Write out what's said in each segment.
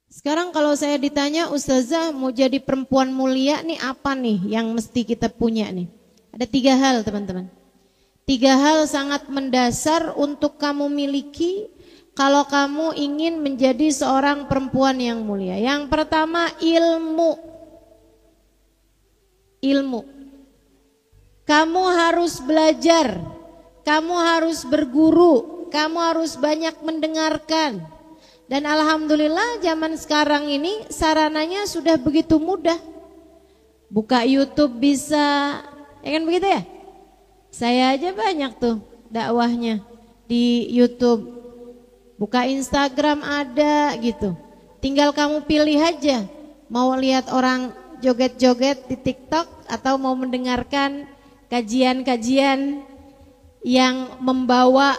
Sekarang kalau saya ditanya, Ustazah mau jadi perempuan mulia nih apa nih yang mesti kita punya nih? Ada 3 hal teman-teman. 3 hal sangat mendasar untuk kamu miliki kalau kamu ingin menjadi seorang perempuan yang mulia. Yang pertama ilmu. Ilmu. Kamu harus belajar, kamu harus berguru, kamu harus banyak mendengarkan. Dan alhamdulillah zaman sekarang ini sarananya sudah begitu mudah. Buka YouTube bisa, ya kan begitu ya? Saya aja banyak tuh dakwahnya di YouTube. Buka Instagram ada gitu. Tinggal kamu pilih aja. Mau lihat orang joget-joget di TikTok atau mau mendengarkan kajian-kajian yang membawa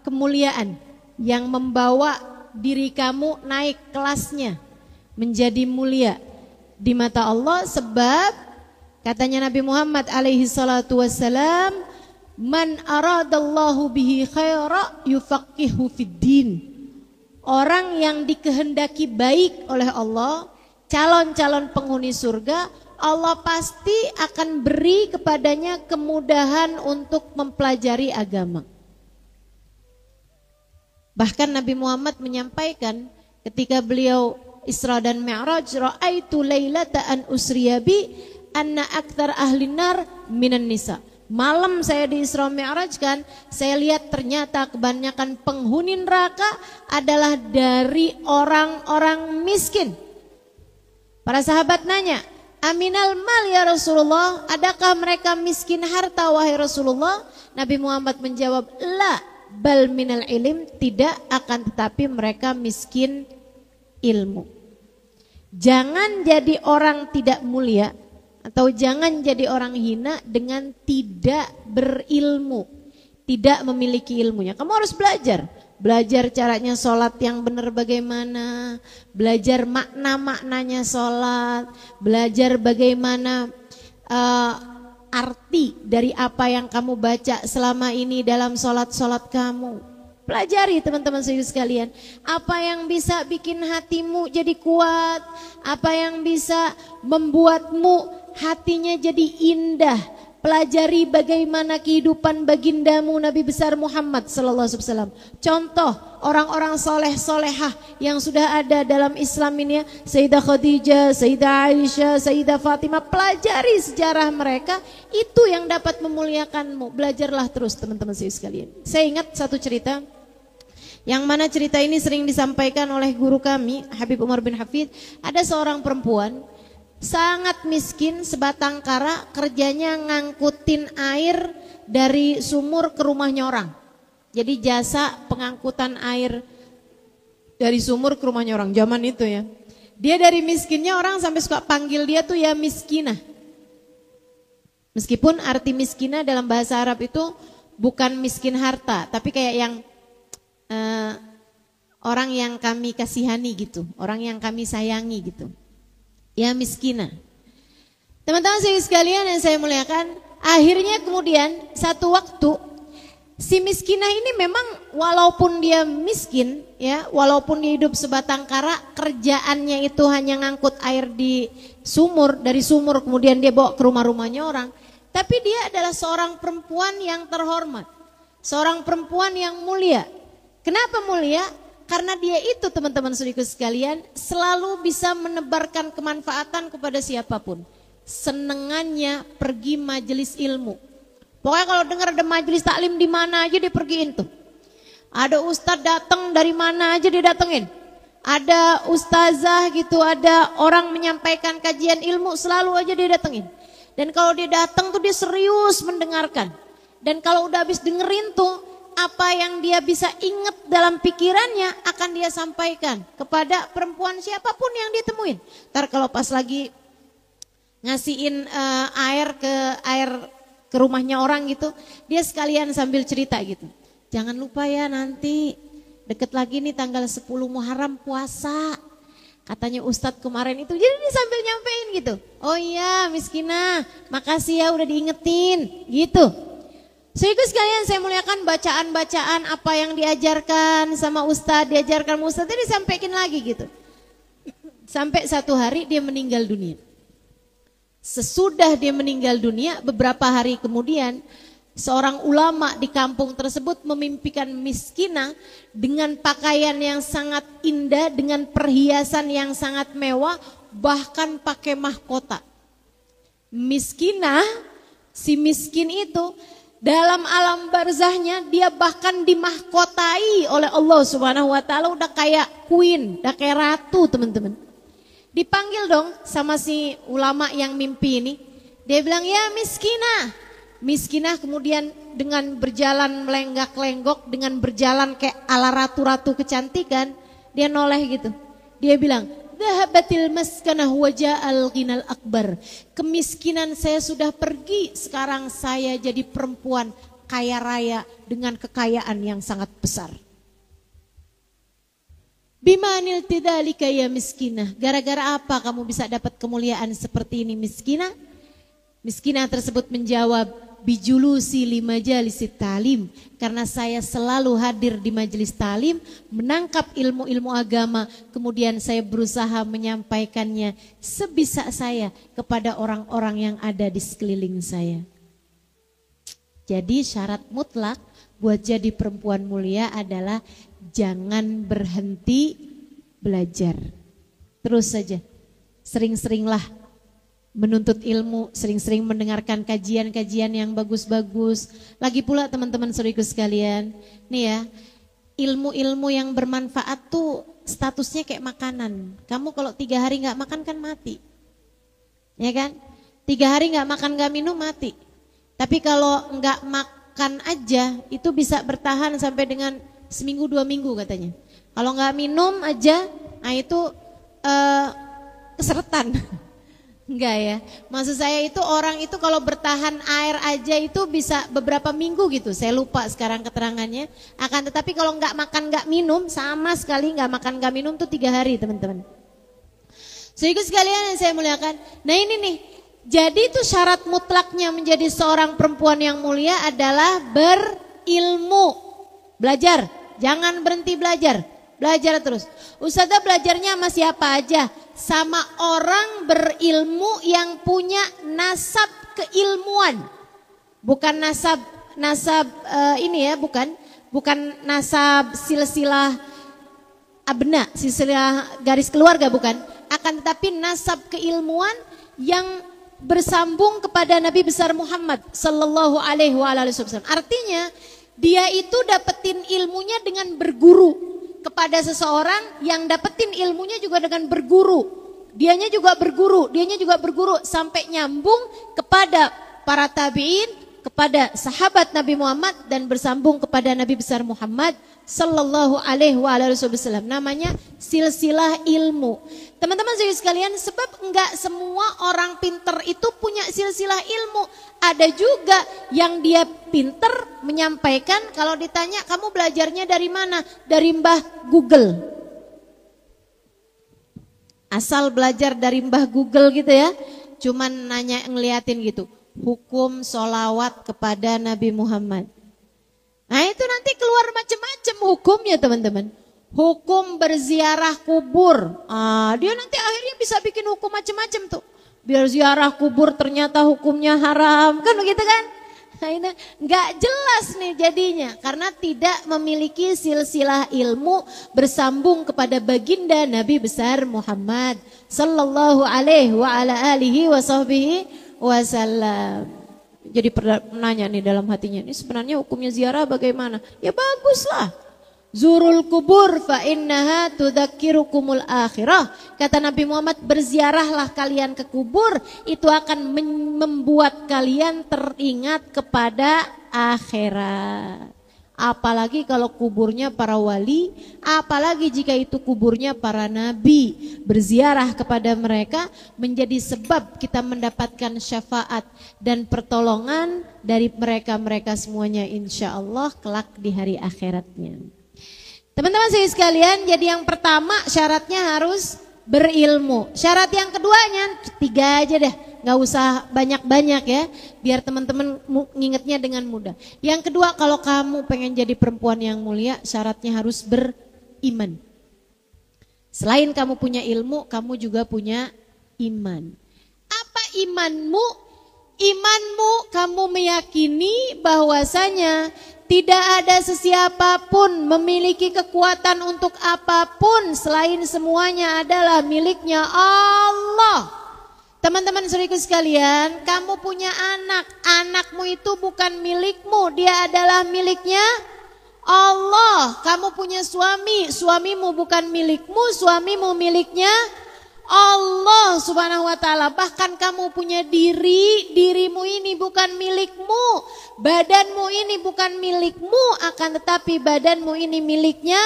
kemuliaan, yang membawa diri kamu naik kelasnya menjadi mulia di mata Allah. Sebab katanya Nabi Muhammad alaihi salatu wassalam, man aradallahu bihi khaira yufaqihu fiddin. Orang yang dikehendaki baik oleh Allah, calon-calon penghuni surga, Allah pasti akan beri kepadanya kemudahan untuk mempelajari agama. Bahkan Nabi Muhammad menyampaikan ketika beliau Isra dan Mi'raj, ra'aitu lailata an usriya bi anna aktsar ahlin nar minan nisa. Malam saya di Isra Mi'raj kan, saya lihat ternyata kebanyakan penghuni neraka adalah dari orang-orang miskin. Para sahabat nanya, aminal mal ya Rasulullah, adakah mereka miskin harta wahai Rasulullah? Nabi Muhammad menjawab, la bal minal ilim, tidak, akan tetapi mereka miskin ilmu. Jangan jadi orang tidak mulia atau jangan jadi orang hina dengan tidak berilmu, tidak memiliki ilmunya. Kamu harus belajar caranya sholat yang benar bagaimana, belajar makna-maknanya sholat, belajar bagaimana arti dari apa yang kamu baca selama ini dalam sholat-sholat kamu. Pelajari teman-teman sekalian, apa yang bisa bikin hatimu jadi kuat, apa yang bisa membuatmu hatinya jadi indah. Pelajari bagaimana kehidupan bagindamu Nabi besar Muhammad sallallahu alaihi wasallam. Contoh orang-orang soleh solehah yang sudah ada dalam Islam ini ya, Sayyidah Khadijah, Sayyidah Aisyah, Sayyidah Fatimah. Pelajari sejarah mereka, itu yang dapat memuliakanmu. Belajarlah terus teman-teman sekalian. Saya ingat satu cerita, yang mana cerita ini sering disampaikan oleh guru kami Habib Umar bin Hafid. Ada seorang perempuan sangat miskin, sebatang kara, kerjanya ngangkutin air dari sumur ke rumahnya orang. Jadi jasa pengangkutan air dari sumur ke rumahnya orang zaman itu ya. Dia dari miskinnya orang sampai suka panggil dia tuh ya miskinah. Meskipun arti miskinah dalam bahasa Arab itu bukan miskin harta, tapi kayak yang orang yang kami kasihani gitu, orang yang kami sayangi gitu. Ya miskinah. Teman-teman sekalian yang saya muliakan, akhirnya kemudian satu waktu si miskinah ini memang walaupun dia miskin ya, walaupun dia hidup sebatang kara, kerjaannya itu hanya ngangkut air di sumur, dari sumur kemudian dia bawa ke rumah-rumahnya orang, tapi dia adalah seorang perempuan yang terhormat, seorang perempuan yang mulia. Kenapa mulia? Karena dia itu teman-teman saudaraku sekalian selalu bisa menebarkan kemanfaatan kepada siapapun. Senengannya pergi majelis ilmu. Pokoknya kalau dengar ada majelis taklim di mana aja dia pergiin tuh. Ada ustadz datang dari mana aja dia datengin. Ada ustazah gitu, ada orang menyampaikan kajian ilmu, selalu aja dia datengin. Dan kalau dia datang tuh dia serius mendengarkan. Dan kalau udah habis dengerin tuh, apa yang dia bisa ingat dalam pikirannya akan dia sampaikan kepada perempuan siapapun yang dia temuin. Ntar kalau pas lagi ngasihin air ke rumahnya orang gitu, dia sekalian sambil cerita gitu. Jangan lupa ya nanti deket lagi nih tanggal 10 Muharram puasa. Katanya Ustadz kemarin itu, jadi dia sambil nyampein gitu. Oh iya miskinah, makasih ya udah diingetin gitu. Sehingga sekalian saya muliakan bacaan-bacaan apa yang diajarkan sama Ustadz, diajarkan Ustadz, itu disampaikan lagi gitu. sampai satu hari dia meninggal dunia. Sesudah dia meninggal dunia, beberapa hari kemudian seorang ulama di kampung tersebut memimpikan miskinah dengan pakaian yang sangat indah, dengan perhiasan yang sangat mewah, bahkan pakai mahkota. Miskinah, si miskin itu dalam alam barzahnya dia bahkan dimahkotai oleh Allah Subhanahu wa taala, udah kayak queen, udah kayak ratu, teman-teman. Dipanggil dong sama si ulama yang mimpi ini. Dia bilang, "Ya miskinah." Miskinah kemudian dengan berjalan melenggak-lenggok, dengan berjalan kayak ala ratu-ratu kecantikan, dia noleh gitu. Dia bilang, "Dhahabatil maskanah wa ja'al ghinal akbar." Kemiskinan saya sudah pergi, sekarang saya jadi perempuan kaya raya dengan kekayaan yang sangat besar. Bimanil tidzalika ya miskinah. Gara-gara apa kamu bisa dapat kemuliaan seperti ini miskinah? Miskinah tersebut menjawab, bijulusi li majalisi talim, karena saya selalu hadir di majelis talim, menangkap ilmu-ilmu agama, kemudian saya berusaha menyampaikannya sebisa saya kepada orang-orang yang ada di sekeliling saya. Jadi syarat mutlak buat jadi perempuan mulia adalah jangan berhenti belajar. Terus saja, sering-seringlah menuntut ilmu, sering-sering mendengarkan kajian-kajian yang bagus-bagus. Lagi pula teman-teman saudaraku sekalian, nih ya, ilmu-ilmu yang bermanfaat tuh statusnya kayak makanan. Kamu kalau 3 hari gak makan kan mati, ya kan? 3 hari gak makan gak minum mati. Tapi kalau gak makan aja itu bisa bertahan sampai dengan seminggu 2 minggu katanya. Kalau gak minum aja, nah itu keseretan. Enggak ya, maksud saya itu orang itu kalau bertahan air aja itu bisa beberapa minggu gitu. Saya lupa sekarang keterangannya. Akan tetapi kalau nggak makan nggak minum, sama sekali nggak makan nggak minum tuh 3 hari teman-teman. Saudara sekalian yang saya muliakan. Nah ini nih, jadi itu syarat mutlaknya menjadi seorang perempuan yang mulia adalah berilmu, belajar, jangan berhenti belajar. Belajar terus. Ustazah belajarnya sama siapa aja? Sama orang berilmu yang punya nasab keilmuan. Bukan nasab ini ya, bukan nasab silsilah abna, silsilah garis keluarga, bukan. Akan tetapi nasab keilmuan yang bersambung kepada Nabi besar Muhammad sallallahu alaihi wasallam. Artinya dia itu dapetin ilmunya dengan berguru kepada seseorang, yang dapetin ilmunya juga dengan berguru. Dianya juga berguru sampai nyambung kepada para tabi'in, kepada sahabat Nabi Muhammad, dan bersambung kepada Nabi besar Muhammad sallallahu alaihi wasallam. Namanya silsilah ilmu. Teman-teman sekalian, sebab enggak semua orang pinter itu punya silsilah ilmu. Ada juga yang dia pinter menyampaikan, kalau ditanya kamu belajarnya dari mana? Dari Mbah Google. Asal belajar dari Mbah Google gitu ya. Cuman nanya, ngeliatin gitu. Hukum sholawat kepada Nabi Muhammad. Nah itu nanti keluar macam-macam hukumnya teman-teman. Hukum berziarah kubur. Dia nanti akhirnya bisa bikin hukum macam-macam tuh. Biar ziarah kubur ternyata hukumnya haram, kan begitu kan? Nah, ini nggak jelas nih jadinya karena tidak memiliki silsilah ilmu bersambung kepada baginda Nabi besar Muhammad sallallahu alaihi wa ala alihi wasallam. Jadi menanya nih dalam hatinya, ini sebenarnya hukumnya ziarah bagaimana? Ya baguslah. Zurul kubur fa innaha tudzakirukumul akhirah. Kata Nabi Muhammad, berziarahlah kalian ke kubur, itu akan membuat kalian teringat kepada akhirat. Apalagi kalau kuburnya para wali, apalagi jika itu kuburnya para nabi. Berziarah kepada mereka menjadi sebab kita mendapatkan syafaat dan pertolongan dari mereka-mereka semuanya, insya Allah kelak di hari akhiratnya. Teman-teman saya sekalian, jadi yang pertama syaratnya harus berilmu. Syarat yang keduanya 3 aja deh, gak usah banyak-banyak ya, biar teman-teman ngingetnya dengan mudah. Yang kedua, kalau kamu pengen jadi perempuan yang mulia, syaratnya harus beriman. Selain kamu punya ilmu, kamu juga punya iman. Apa imanmu? Imanmu kamu meyakini bahwasanya tidak ada sesiapapun memiliki kekuatan untuk apapun selain semuanya adalah miliknya Allah. Teman-teman saudaraku sekalian, kamu punya anak, anakmu itu bukan milikmu, dia adalah miliknya Allah. Kamu punya suami, suamimu bukan milikmu, suamimu miliknya Allah subhanahu wa ta'ala. Bahkan kamu punya diri, dirimu ini bukan milikmu, badanmu ini bukan milikmu, akan tetapi badanmu ini miliknya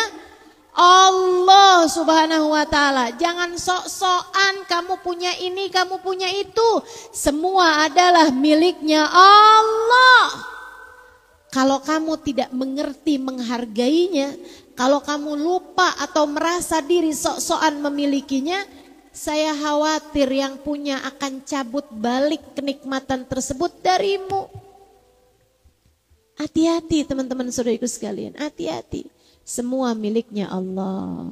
Allah subhanahu wa ta'ala. Jangan sok-sokan kamu punya ini, kamu punya itu. Semua adalah miliknya Allah. Kalau kamu tidak mengerti menghargainya, kalau kamu lupa atau merasa diri sok-sokan memilikinya, saya khawatir yang punya akan cabut balik kenikmatan tersebut darimu. Hati-hati teman-teman saudaraku sekalian, hati-hati. Semua miliknya Allah.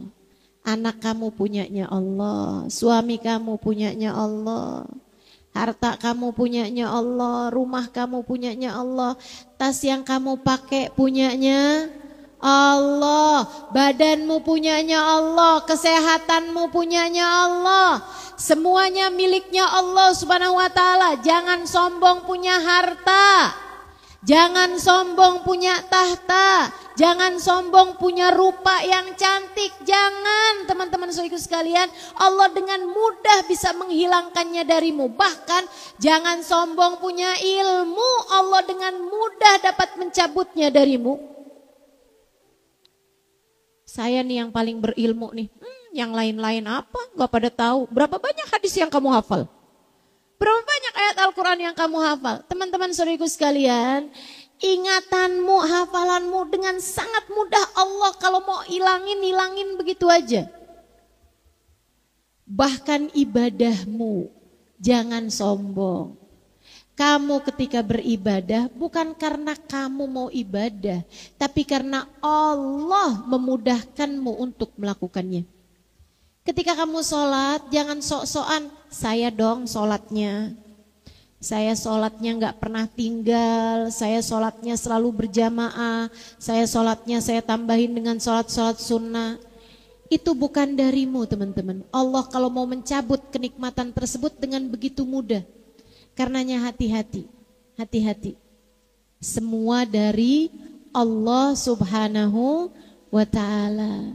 Anak kamu punyanya Allah, suami kamu punyanya Allah. Harta kamu punyanya Allah, rumah kamu punyanya Allah, tas yang kamu pakai punyanya Allah, badanmu punyanya Allah, kesehatanmu punyanya Allah. Semuanya miliknya Allah subhanahu wa ta'ala. Jangan sombong punya harta, jangan sombong punya tahta, jangan sombong punya rupa yang cantik. Jangan teman-teman saudaraku sekalian, Allah dengan mudah bisa menghilangkannya darimu. Bahkan jangan sombong punya ilmu, Allah dengan mudah dapat mencabutnya darimu. Saya nih yang paling berilmu nih, yang lain-lain apa? Gak pada tahu. Berapa banyak hadis yang kamu hafal? Berapa banyak ayat Al-Quran yang kamu hafal? Teman-teman saudaraku sekalian, ingatanmu, hafalanmu dengan sangat mudah Allah kalau mau hilangin begitu aja. Bahkan ibadahmu, jangan sombong. Kamu ketika beribadah bukan karena kamu mau ibadah, tapi karena Allah memudahkanmu untuk melakukannya. Ketika kamu sholat, jangan sok-sokan, saya dong sholatnya. Saya sholatnya gak pernah tinggal, saya sholatnya selalu berjamaah, saya sholatnya saya tambahin dengan sholat-sholat sunnah. Itu bukan darimu teman-teman. Allah kalau mau mencabut kenikmatan tersebut dengan begitu mudah. Karenanya hati-hati, hati-hati. Semua dari Allah subhanahu wa ta'ala.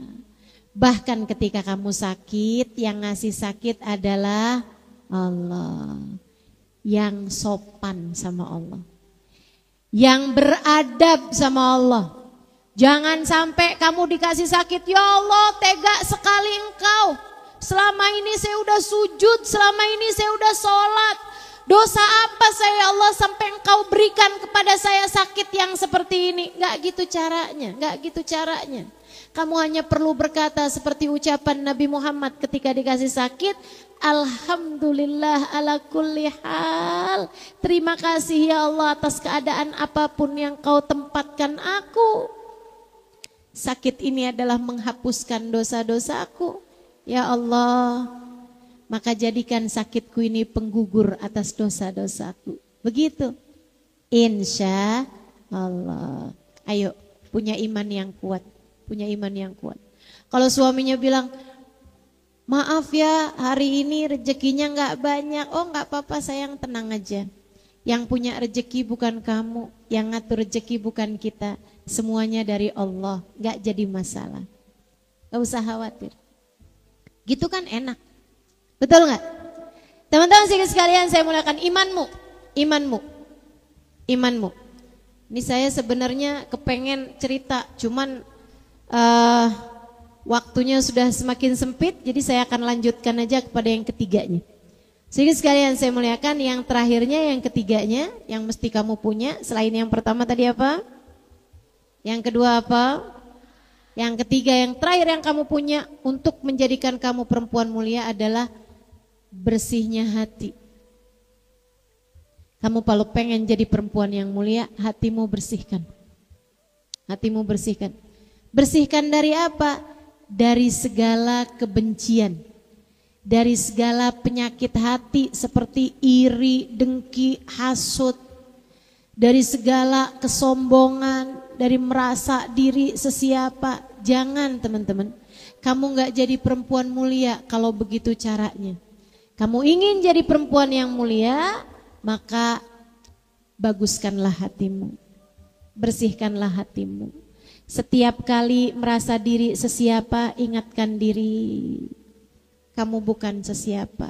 Bahkan ketika kamu sakit, yang ngasih sakit adalah Allah. Yang sopan sama Allah, yang beradab sama Allah. Jangan sampai kamu dikasih sakit, ya Allah tega sekali engkau. Selama ini saya udah sujud, selama ini saya udah sholat. Dosa apa saya Allah sampai engkau berikan kepada saya sakit yang seperti ini? Gak gitu caranya, gak gitu caranya. Kamu hanya perlu berkata seperti ucapan Nabi Muhammad ketika dikasih sakit, Alhamdulillah ala kulli hal. Terima kasih ya Allah atas keadaan apapun yang kau tempatkan aku. Sakit ini adalah menghapuskan dosa-dosaku. Ya Allah, maka jadikan sakitku ini penggugur atas dosa-dosaku. Begitu. Insya Allah. Ayo, punya iman yang kuat. Punya iman yang kuat. Kalau suaminya bilang, maaf ya hari ini rezekinya gak banyak. Oh gak apa-apa sayang, tenang aja. Yang punya rezeki bukan kamu, yang ngatur rezeki bukan kita. Semuanya dari Allah, gak jadi masalah. Gak usah khawatir. Gitu kan enak. Betul gak? Teman-teman sekalian, saya muliakan imanmu. Imanmu. Imanmu. Ini saya sebenarnya kepengen cerita, cuman waktunya sudah semakin sempit, jadi saya akan lanjutkan aja kepada yang ketiganya. Sehingga sekalian saya muliakan, yang terakhirnya, yang ketiganya, yang mesti kamu punya, selain yang pertama tadi apa? Yang kedua apa? Yang ketiga, yang terakhir yang kamu punya untuk menjadikan kamu perempuan mulia adalah bersihnya hati. Kamu kalau pengen jadi perempuan yang mulia, hatimu bersihkan. Hatimu bersihkan. Bersihkan dari apa? dari segala kebencian, dari segala penyakit hati seperti iri, dengki, hasut, dari segala kesombongan, dari merasa diri sesiapa. Jangan teman-teman, kamu gak jadi perempuan mulia kalau begitu caranya. Kamu ingin jadi perempuan yang mulia, maka baguskanlah hatimu, bersihkanlah hatimu. Setiap kali merasa diri sesiapa, ingatkan diri, kamu bukan sesiapa.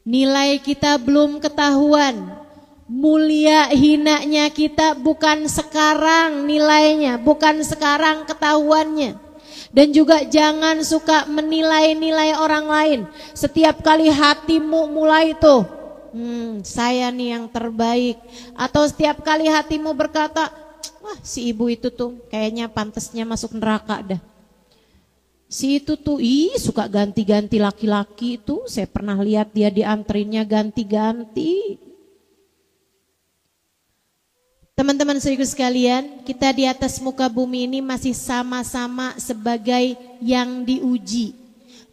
Nilai kita belum ketahuan, mulia hinanya kita bukan sekarang nilainya, bukan sekarang ketahuannya. Dan juga jangan suka menilai-nilai orang lain. Setiap kali hatimu mulai tuh, saya nih yang terbaik. Atau setiap kali hatimu berkata, wah si ibu itu tuh kayaknya pantasnya masuk neraka dah. Si itu tuh suka ganti-ganti laki-laki itu. Saya pernah lihat dia diantrinnya ganti-ganti. Teman-teman saudaraku sekalian, kita di atas muka bumi ini masih sama-sama sebagai yang diuji.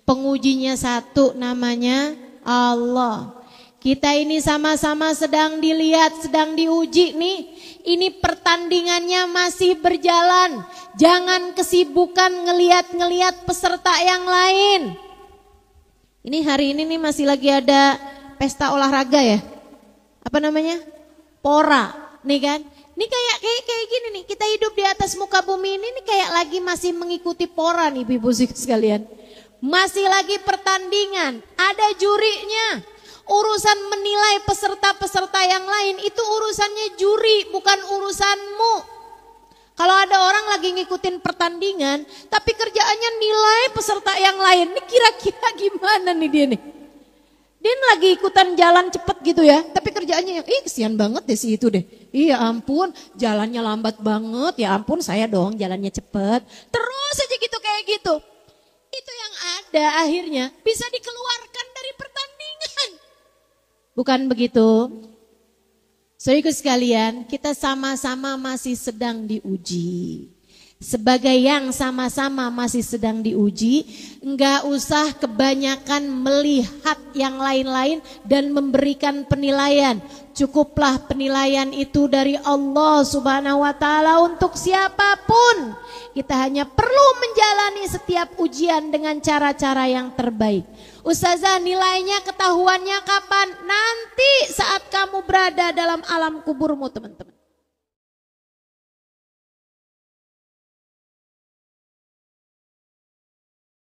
Pengujinya satu, namanya Allah. Kita ini sama-sama sedang dilihat, sedang diuji nih. Ini pertandingannya masih berjalan. Jangan kesibukan ngeliat-ngeliat peserta yang lain. Ini hari ini nih masih lagi ada pesta olahraga ya. Apa namanya? Pora. Nih kan, ini kayak gini nih, kita hidup di atas muka bumi ini nih kayak lagi masih mengikuti pora nih ibu-ibu sekalian. Masih lagi pertandingan, ada jurinya. Urusan menilai peserta-peserta yang lain itu urusannya juri, bukan urusanmu. Kalau ada orang lagi ngikutin pertandingan, tapi kerjaannya nilai peserta yang lain, ini kira-kira gimana nih dia nih? Dia lagi ikutan jalan cepet gitu ya, tapi kerjaannya yang, kesian banget deh si itu deh. Iya ampun, jalannya lambat banget, ya ampun saya dong jalannya cepet. Terus aja gitu kayak gitu. Itu yang ada akhirnya bisa dikeluarkan dari pertandingan. Bukan begitu? Saudaraku sekalian, kita sama-sama masih sedang diuji. Sebagai yang sama-sama masih sedang diuji, enggak usah kebanyakan melihat yang lain-lain dan memberikan penilaian. Cukuplah penilaian itu dari Allah Subhanahu wa taala untuk siapapun. Kita hanya perlu menjalani setiap ujian dengan cara-cara yang terbaik. Ustazah, nilainya ketahuannya kapan? Nanti saat kamu berada dalam alam kuburmu, teman-teman.